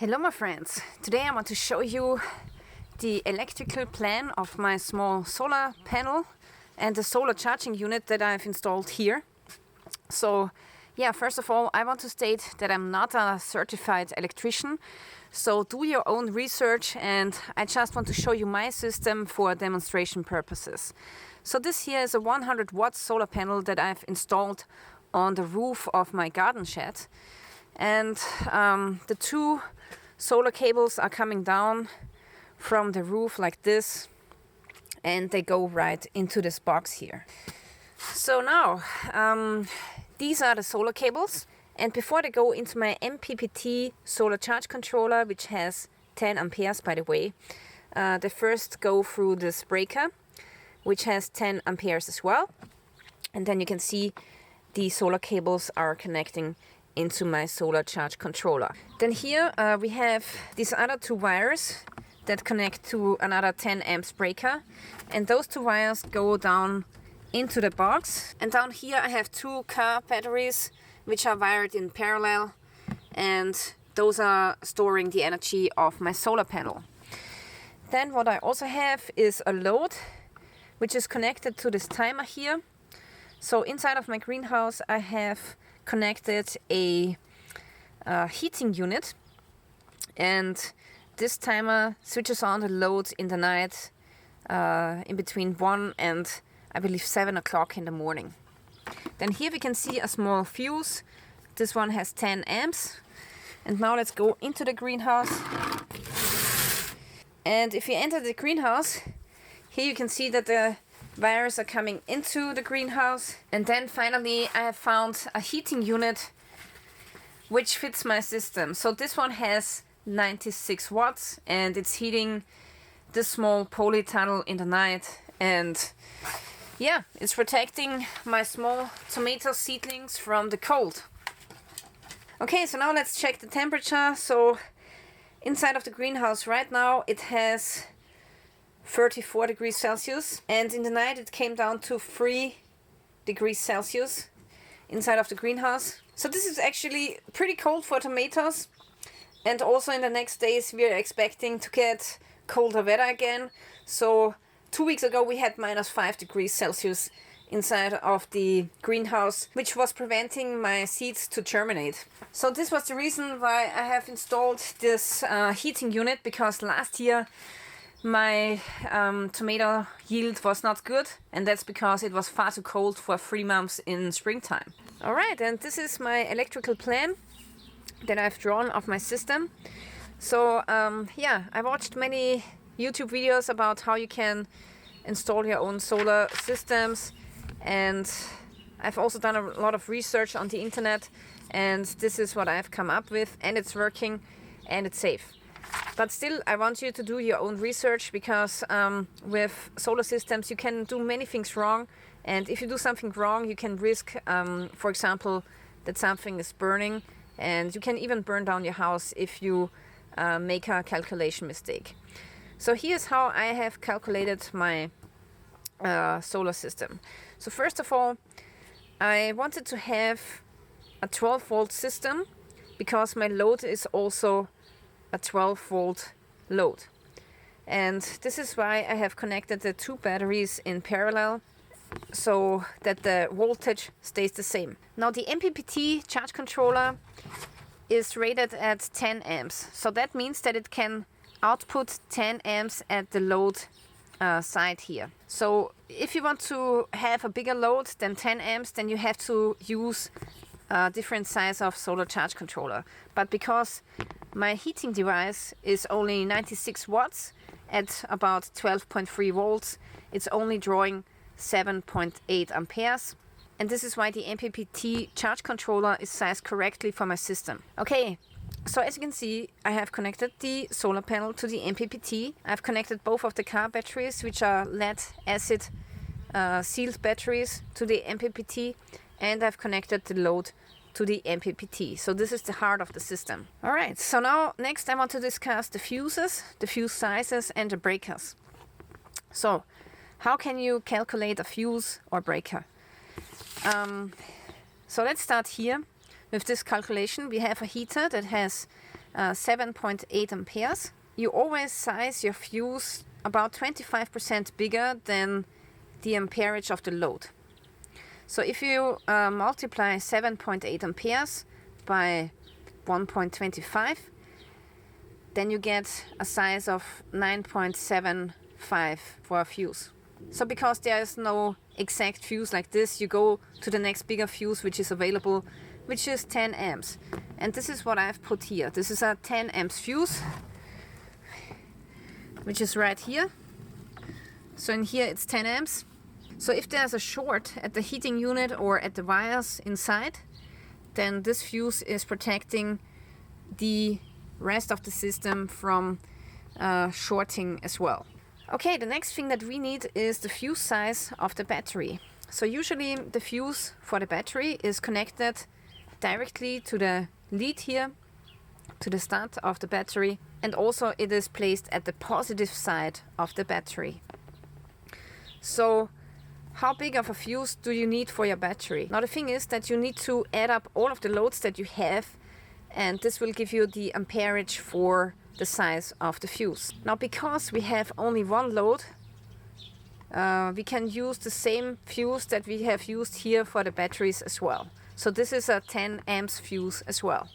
Hello my friends, today I want to show you the electrical plan of my small solar panel and the solar charging unit that I've installed here. So yeah, first of all I want to state that I'm not a certified electrician, so do your own research, and I just want to show you my system for demonstration purposes. So this here is a 100 watt solar panel that I've installed on the roof of my garden shed, and the two solar cables are coming down from the roof like this, and they go right into this box here. So now these are the solar cables, and before they go into my MPPT solar charge controller, which has 10 amperes by the way, they first go through this breaker which has 10 amperes as well, and then you can see the solar cables are connecting into my solar charge controller. Then here we have these other two wires that connect to another 10 amps breaker, and those two wires go down into the box. And down here I have two car batteries which are wired in parallel, and those are storing the energy of my solar panel. Then what I also have is a load which is connected to this timer here. So inside of my greenhouse I have connected a heating unit, and this timer switches on the load in the night in between 1 and I believe 7 o'clock in the morning. Then here we can see a small fuse. This one has 10 amps. And now let's go into the greenhouse. And if you enter the greenhouse, here you can see that the wires are coming into the greenhouse. And then finally I have found a heating unit which fits my system. So this one has 96 watts and it's heating this small polytunnel in the night, and yeah, it's protecting my small tomato seedlings from the cold. Okay, so now let's check the temperature. So inside of the greenhouse right now it has 34 degrees Celsius, and in the night it came down to 3 degrees Celsius inside of the greenhouse. So this is actually pretty cold for tomatoes, and also in the next days we are expecting to get colder weather again. So 2 weeks ago we had -5 degrees Celsius inside of the greenhouse, which was preventing my seeds to germinate. So this was the reason why I have installed this heating unit, because last year my tomato yield was not good, and that's because it was far too cold for 3 months in springtime. Alright, and this is my electrical plan that I've drawn of my system. So yeah, I watched many YouTube videos about how you can install your own solar systems, and I've also done a lot of research on the internet, and this is what I've come up with, and it's working and it's safe. But still, I want you to do your own research, because with solar systems you can do many things wrong, and if you do something wrong you can risk, for example, that something is burning, and you can even burn down your house if you make a calculation mistake. So here's how I have calculated my solar system. So first of all, I wanted to have a 12 volt system, because my load is also a 12 volt load. And this is why I have connected the two batteries in parallel, so that the voltage stays the same. Now the MPPT charge controller is rated at 10 amps. So that means that it can output 10 amps at the load side here. So if you want to have a bigger load than 10 amps, then you have to use a different size of solar charge controller. But because my heating device is only 96 watts at about 12.3 volts, it's only drawing 7.8 amperes. And this is why the MPPT charge controller is sized correctly for my system. Okay, so as you can see, I have connected the solar panel to the MPPT. I've connected both of the car batteries, which are lead acid sealed batteries, to the MPPT, and I've connected the load to the MPPT. So this is the heart of the system. Alright, so now next I want to discuss the fuses, the fuse sizes, and the breakers. So how can you calculate a fuse or breaker? So let's start here with this calculation. We have a heater that has 7.8 amperes. You always size your fuse about 25% bigger than the amperage of the load. So if you multiply 7.8 amperes by 1.25, then you get a size of 9.75 for a fuse. So because there is no exact fuse like this, you go to the next bigger fuse which is available, which is 10 amps. And this is what I've put here. This is a 10 amps fuse, which is right here. So in here it's 10 amps. So if there's a short at the heating unit or at the wires inside, then this fuse is protecting the rest of the system from shorting as well. Okay, the next thing that we need is the fuse size of the battery. So usually the fuse for the battery is connected directly to the lead here, to the start of the battery, and also it is placed at the positive side of the battery. So how big of a fuse do you need for your battery? Now the thing is that you need to add up all of the loads that you have, and this will give you the amperage for the size of the fuse. Now because we have only one load, we can use the same fuse that we have used here for the batteries as well. So this is a 10 amps fuse as well.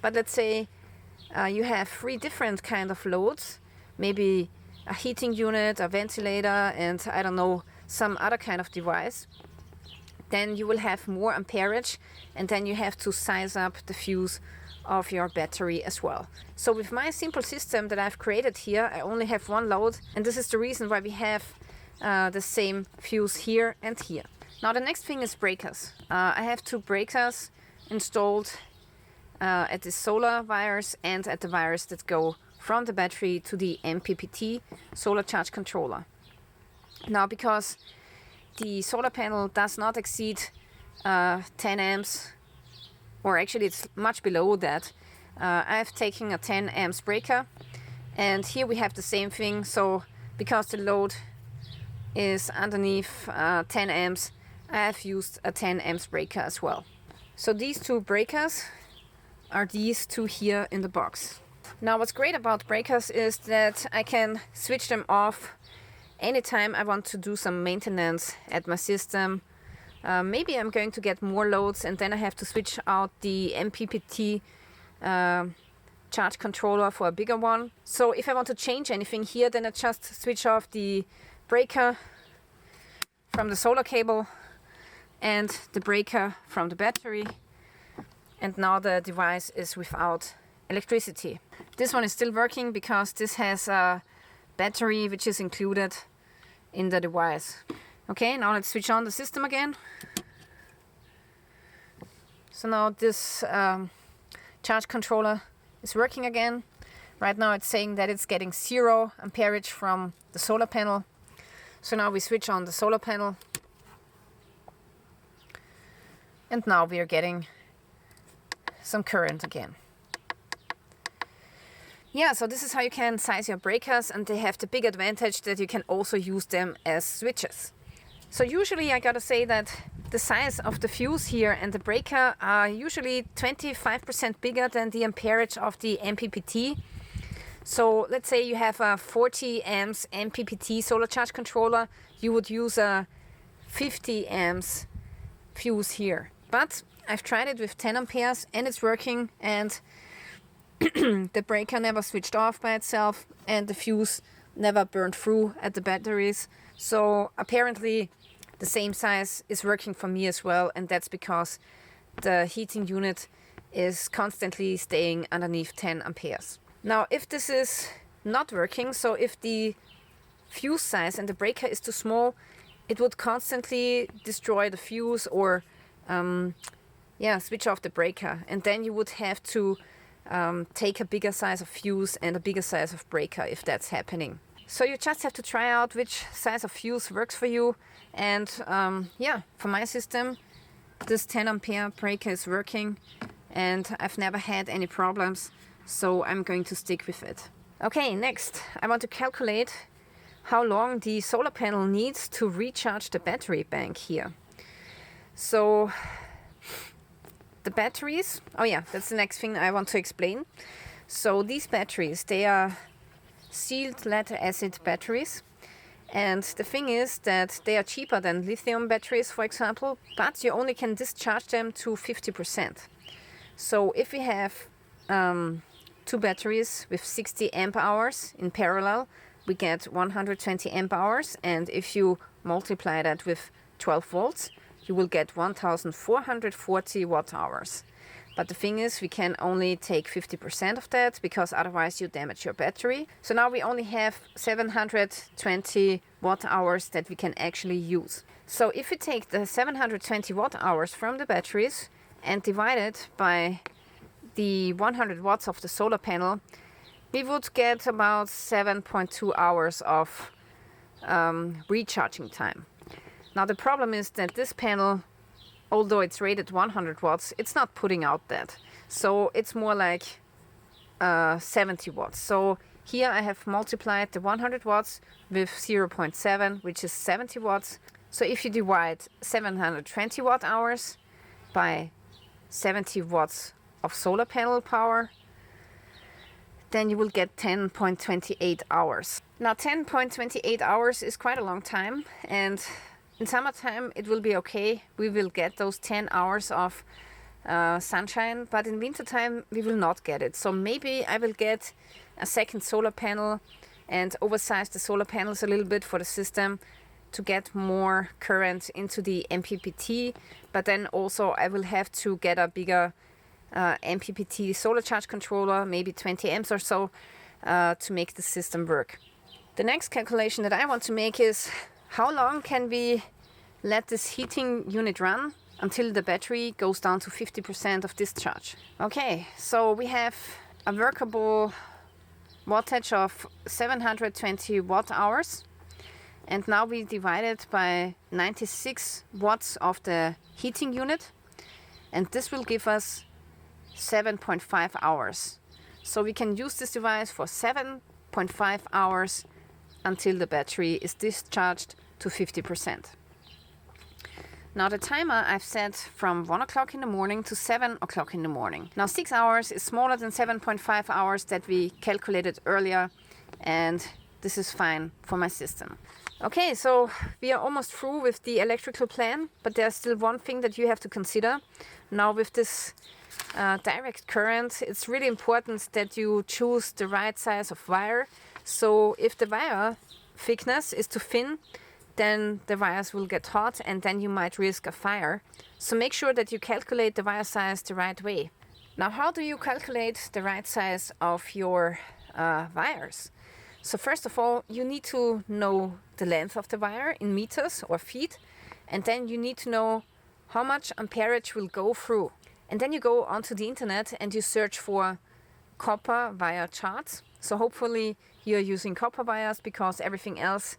But let's say you have 3 different kind of loads, maybe a heating unit, a ventilator, and I don't know, some other kind of device. Then you will have more amperage, and then you have to size up the fuse of your battery as well. So with my simple system that I've created here, I only have one load, and this is the reason why we have the same fuse here and here. Now the next thing is breakers. I have 2 breakers installed at the solar wires and at the wires that go from the battery to the MPPT solar charge controller. Now because the solar panel does not exceed 10 amps, or actually it's much below that, I've taken a 10 amps breaker, and here we have the same thing. So because the load is underneath 10 amps, I have used a 10 amps breaker as well. So these 2 breakers are these 2 here in the box. Now what's great about breakers is that I can switch them off anytime I want to do some maintenance at my system. Maybe I'm going to get more loads, and then I have to switch out the MPPT charge controller for a bigger one. So if I want to change anything here, then I just switch off the breaker from the solar cable and the breaker from the battery, and now the device is without electricity. This one is still working because this has a battery which is included in the device. Okay, now let's switch on the system again. So now this charge controller is working again. Right now it's saying that it's getting 0 amperage from the solar panel. So now we switch on the solar panel, and now we are getting some current again. Yeah, so this is how you can size your breakers, and they have the big advantage that you can also use them as switches. So usually I gotta say that the size of the fuse here and the breaker are usually 25% bigger than the amperage of the MPPT. So let's say you have a 40 amps MPPT solar charge controller, you would use a 50 amps fuse here. But I've tried it with 10 amperes and it's working, and the breaker never switched off by itself, and the fuse never burned through at the batteries. So apparently the same size is working for me as well, and that's because the heating unit is constantly staying underneath 10 amperes. Now if this is not working, so if the fuse size and the breaker is too small, it would constantly destroy the fuse or switch off the breaker, and then you would have to take a bigger size of fuse and a bigger size of breaker if that's happening. So you just have to try out which size of fuse works for you, and for my system this 10 ampere breaker is working and I've never had any problems, so I'm going to stick with it. Okay, next I want to calculate how long the solar panel needs to recharge the battery bank here. So the batteries, that's the next thing I want to explain. So these batteries, they are sealed lead acid batteries. And the thing is that they are cheaper than lithium batteries, for example, but you only can discharge them to 50%. So if we have 2 batteries with 60 amp hours in parallel, we get 120 amp hours, and if you multiply that with 12 volts, you will get 1440 watt hours. But the thing is, we can only take 50% of that, because otherwise you damage your battery. So now we only have 720 watt hours that we can actually use. So if we take the 720 watt hours from the batteries and divide it by the 100 watts of the solar panel, we would get about 7.2 hours of recharging time. Now the problem is that this panel, although it's rated 100 watts, it's not putting out that. So it's more like 70 watts. So here I have multiplied the 100 watts with 0.7, which is 70 watts. So if you divide 720 watt hours by 70 watts of solar panel power, then you will get 10.28 hours. Now 10.28 hours is quite a long time, and in summertime it will be okay. We will get those 10 hours of sunshine, but in wintertime we will not get it. So maybe I will get a second solar panel and oversize the solar panels a little bit for the system to get more current into the MPPT, but then also I will have to get a bigger MPPT solar charge controller, maybe 20 amps or so, to make the system work. The next calculation that I want to make is how long can we let this heating unit run until the battery goes down to 50% of discharge. Okay, so we have a workable wattage of 720 watt hours, and now we divide it by 96 watts of the heating unit, and this will give us 7.5 hours. So we can use this device for 7.5 hours until the battery is discharged to 50%. Now the timer I've set from 1 o'clock in the morning to 7 o'clock in the morning. Now 6 hours is smaller than 7.5 hours that we calculated earlier, and this is fine for my system. Okay, so we are almost through with the electrical plan, but there's still one thing that you have to consider. Now with this direct current, it's really important that you choose the right size of wire. So if the wire thickness is too thin, then the wires will get hot and then you might risk a fire. So make sure that you calculate the wire size the right way. Now, how do you calculate the right size of your wires? So first of all, you need to know the length of the wire in meters or feet, and then you need to know how much amperage will go through. And then you go onto the internet and you search for copper wire charts. So hopefully you're using copper wires, because everything else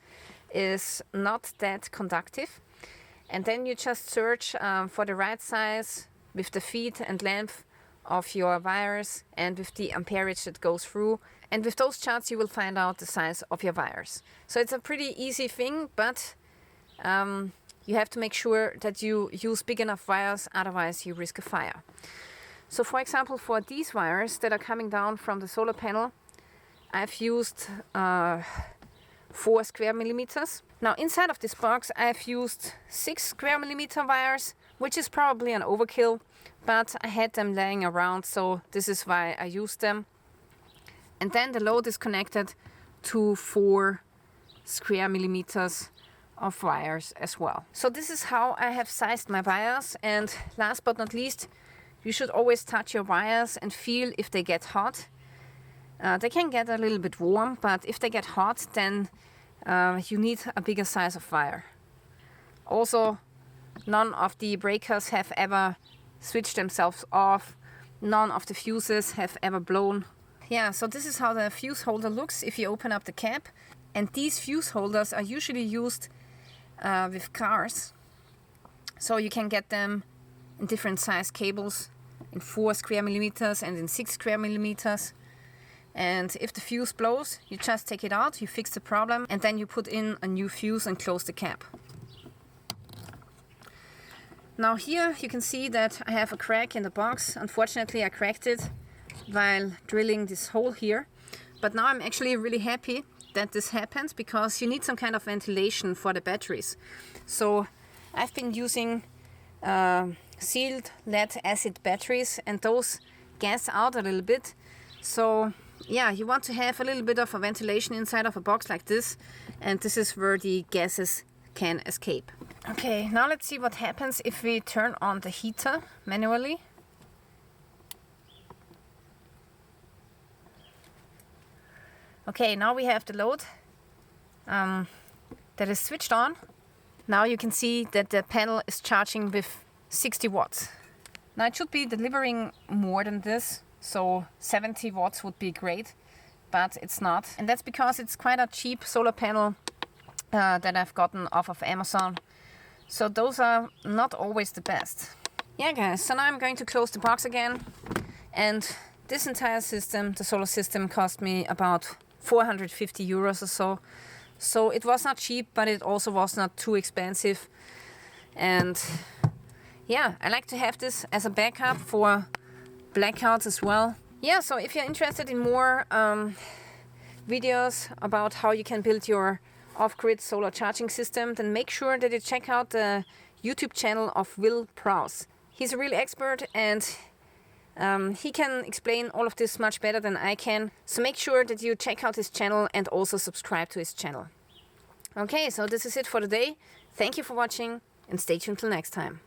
is not that conductive. And then you just search for the right size with the feet and length of your wires and with the amperage that goes through. And with those charts you will find out the size of your wires. So it's a pretty easy thing, but you have to make sure that you use big enough wires, otherwise you risk a fire. So for example, for these wires that are coming down from the solar panel, I've used 4 square millimeters. Now inside of this box I've used 6 square millimeter wires, which is probably an overkill, but I had them laying around, so this is why I used them. And then the load is connected to 4 square millimeters of wires as well. So this is how I have sized my wires, and last but not least, you should always touch your wires and feel if they get hot. They can get a little bit warm, but if they get hot, then you need a bigger size of wire. Also, none of the breakers have ever switched themselves off. None of the fuses have ever blown. Yeah, so this is how the fuse holder looks if you open up the cap. And these fuse holders are usually used with cars. So you can get them in different size cables, in 4 square millimeters and in 6 square millimeters. And if the fuse blows, you just take it out, you fix the problem, and then you put in a new fuse and close the cap. Now here you can see that I have a crack in the box. Unfortunately I cracked it while drilling this hole here. But now I'm actually really happy that this happens, because you need some kind of ventilation for the batteries. So I've been using sealed lead acid batteries, and those gas out a little bit. So yeah, you want to have a little bit of a ventilation inside of a box like this, and this is where the gases can escape. Okay, now let's see what happens if we turn on the heater manually. Okay, now we have the load that is switched on. Now you can see that the panel is charging with 60 watts. Now it should be delivering more than this, so 70 watts would be great, but it's not. And that's because it's quite a cheap solar panel that I've gotten off of Amazon. So those are not always the best. Yeah guys, so now I'm going to close the box again. And this entire system, the solar system, cost me about 450 euros or so. So it was not cheap, but it also was not too expensive. And yeah, I like to have this as a backup for blackouts as well. Yeah, so if you're interested in more videos about how you can build your off-grid solar charging system, then make sure that you check out the YouTube channel of Will Prowse. He's a real expert, and he can explain all of this much better than I can. So make sure that you check out his channel and also subscribe to his channel. Okay, so this is it for today. Thank you for watching, and stay tuned till next time.